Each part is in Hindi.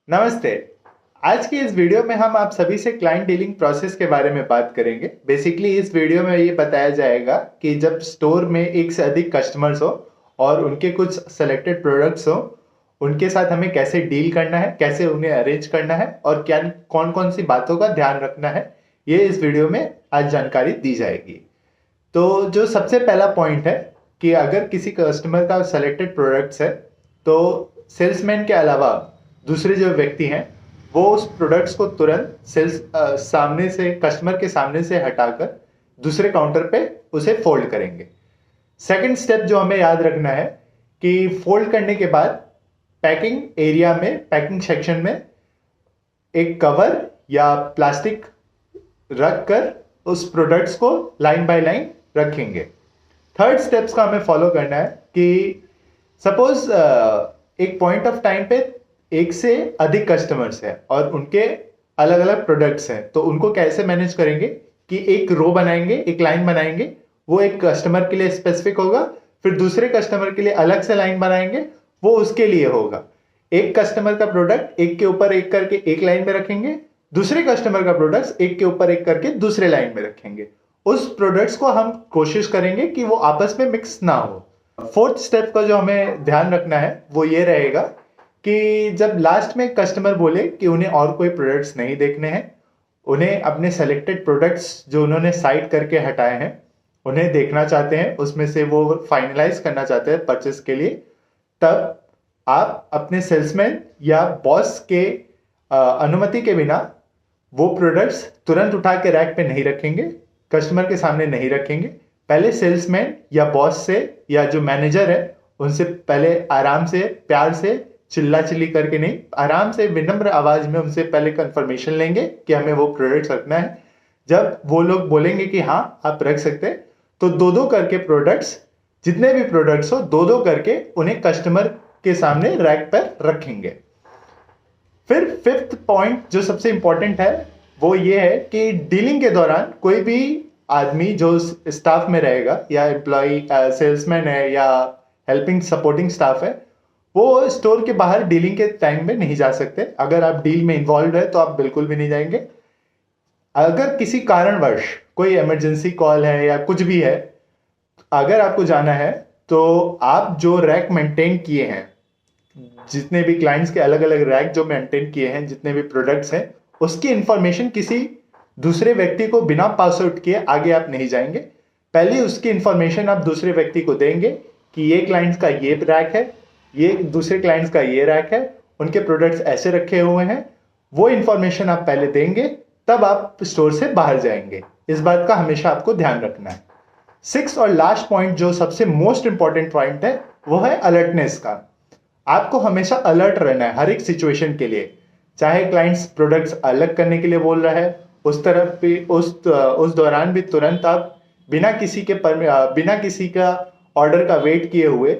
नमस्ते। आज की इस वीडियो में हम आप सभी से क्लाइंट डीलिंग प्रोसेस के बारे में बात करेंगे। बेसिकली इस वीडियो में ये बताया जाएगा कि जब स्टोर में एक से अधिक कस्टमर्स हो और उनके कुछ सेलेक्टेड प्रोडक्ट्स हो, उनके साथ हमें कैसे डील करना है, कैसे उन्हें अरेंज करना है और क्या कौन कौन सी बातों का ध्यान रखना है, ये इस वीडियो में आज जानकारी दी जाएगी। तो जो सबसे पहला पॉइंट है कि अगर किसी कस्टमर का सेलेक्टेड प्रोडक्ट्स है तो सेल्समैन के अलावा दूसरे जो व्यक्ति हैं वो उस प्रोडक्ट्स को तुरंत सामने से कस्टमर के सामने से हटाकर दूसरे काउंटर पे उसे फोल्ड करेंगे। सेकंड स्टेप जो हमें याद रखना है कि फोल्ड करने के बाद पैकिंग एरिया में, पैकिंग सेक्शन में एक कवर या प्लास्टिक रख कर उस प्रोडक्ट्स को लाइन बाय लाइन रखेंगे। थर्ड स्टेप्स का हमें फॉलो करना है कि सपोज एक पॉइंट ऑफ टाइम पे एक से अधिक कस्टमर्स हैं और उनके अलग अलग प्रोडक्ट्स हैं, तो उनको कैसे मैनेज करेंगे कि एक रो बनाएंगे, एक लाइन बनाएंगे, वो एक कस्टमर के लिए स्पेसिफिक होगा, फिर दूसरे कस्टमर के लिए अलग से लाइन बनाएंगे, वो उसके लिए होगा। एक कस्टमर का प्रोडक्ट एक के ऊपर एक करके एक लाइन में रखेंगे, दूसरे कस्टमर का प्रोडक्ट्स एक के ऊपर एक करके दूसरे लाइन में रखेंगे। उस प्रोडक्ट्स को हम कोशिश करेंगे कि वो आपस में मिक्स ना हो। फोर्थ स्टेप का जो हमें ध्यान रखना है वो ये रहेगा कि जब लास्ट में कस्टमर बोले कि उन्हें और कोई प्रोडक्ट्स नहीं देखने हैं, उन्हें अपने सेलेक्टेड प्रोडक्ट्स जो उन्होंने साइड करके हटाए हैं उन्हें देखना चाहते हैं, उसमें से वो फाइनलाइज करना चाहते हैं परचेस के लिए, तब आप अपने सेल्समैन या बॉस के अनुमति के बिना वो प्रोडक्ट्स तुरंत उठा के रैक पे नहीं रखेंगे, कस्टमर के सामने नहीं रखेंगे। पहले सेल्समैन या बॉस से या जो मैनेजर है उनसे पहले आराम से, प्यार से, चिल्ला चिल्ली करके नहीं, आराम से विनम्र आवाज में उनसे पहले कंफर्मेशन लेंगे कि हमें वो प्रोडक्ट्स रखना है। जब वो लोग बोलेंगे कि हाँ आप रख सकते हैं, तो दो दो करके प्रोडक्ट्स, जितने भी प्रोडक्ट्स हो, दो दो करके उन्हें कस्टमर के सामने रैक पर रखेंगे। फिर फिफ्थ पॉइंट जो सबसे इंपॉर्टेंट है वो ये है कि डीलिंग के दौरान कोई भी आदमी जो स्टाफ में रहेगा या एम्प्लॉय, सेल्समैन है या हेल्पिंग सपोर्टिंग स्टाफ है, वो स्टोर के बाहर डीलिंग के टाइम में नहीं जा सकते। अगर आप डील में इन्वॉल्व है तो आप बिल्कुल भी नहीं जाएंगे। अगर किसी कारणवश कोई इमरजेंसी कॉल है या कुछ भी है, अगर आपको जाना है तो आप जो रैक मेंटेन किए हैं, जितने भी क्लाइंट्स के अलग अलग रैक जो मेंटेन किए हैं, जितने भी प्रोडक्ट्स हैं, उसकी इंफॉर्मेशन किसी दूसरे व्यक्ति को बिना पास आउट किए आगे आप नहीं जाएंगे। पहले उसकी इंफॉर्मेशन आप दूसरे व्यक्ति को देंगे कि ये क्लाइंट्स का ये रैक है, ये दूसरे क्लाइंट्स का ये रैक है, उनके प्रोडक्ट्स ऐसे रखे हुए हैं। वो इंफॉर्मेशन आप पहले देंगे, तब आप स्टोर से बाहर जाएंगे। इस बात का हमेशा आपको ध्यान रखना है। सिक्स और लास्ट पॉइंट जो सबसे मोस्ट इंपॉर्टेंट पॉइंट है वो है अलर्टनेस का। आपको हमेशा अलर्ट रहना है हर एक सिचुएशन के लिए। चाहे क्लाइंट्स प्रोडक्ट्स अलग करने के लिए बोल रहा है, उस तरफ भी उस दौरान भी तुरंत आप बिना किसी का ऑर्डर का वेट किए हुए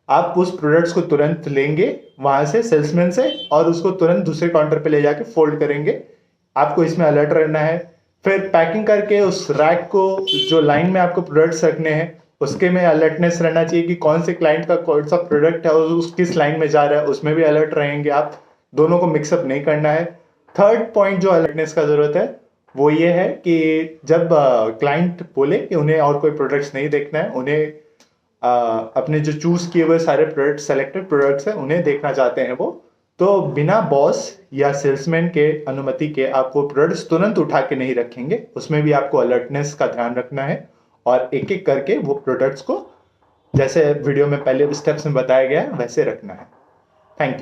आप उस प्रोडक्ट्स को तुरंत लेंगे वहां से, सेल्समैन से, और उसको तुरंत दूसरे काउंटर पे ले जाके फोल्ड करेंगे। आपको इसमें अलर्ट रहना है। फिर पैकिंग करके उस रैक को, जो लाइन में आपको प्रोडक्ट्स रखने हैं, उसके में अलर्टनेस रहना चाहिए कि कौन से क्लाइंट का कौन सा प्रोडक्ट है और उस किस लाइन में जा रहा है, उसमें भी अलर्ट रहेंगे आप। दोनों को मिक्सअप नहीं करना है। थर्ड पॉइंट जो अलर्टनेस का जरूरत है वो ये है कि जब क्लाइंट बोले कि उन्हें और कोई प्रोडक्ट्स नहीं देखना है, उन्हें अपने जो चूज किए हुए सारे प्रोडक्ट, सेलेक्टेड प्रोडक्ट्स हैं, उन्हें देखना चाहते हैं वो, तो बिना बॉस या सेल्समैन के अनुमति के आप वो प्रोडक्ट्स तुरंत उठा के नहीं रखेंगे। उसमें भी आपको अलर्टनेस का ध्यान रखना है और एक एक करके वो प्रोडक्ट्स को, जैसे वीडियो में पहले स्टेप्स में बताया गया है, वैसे रखना है। Thank you.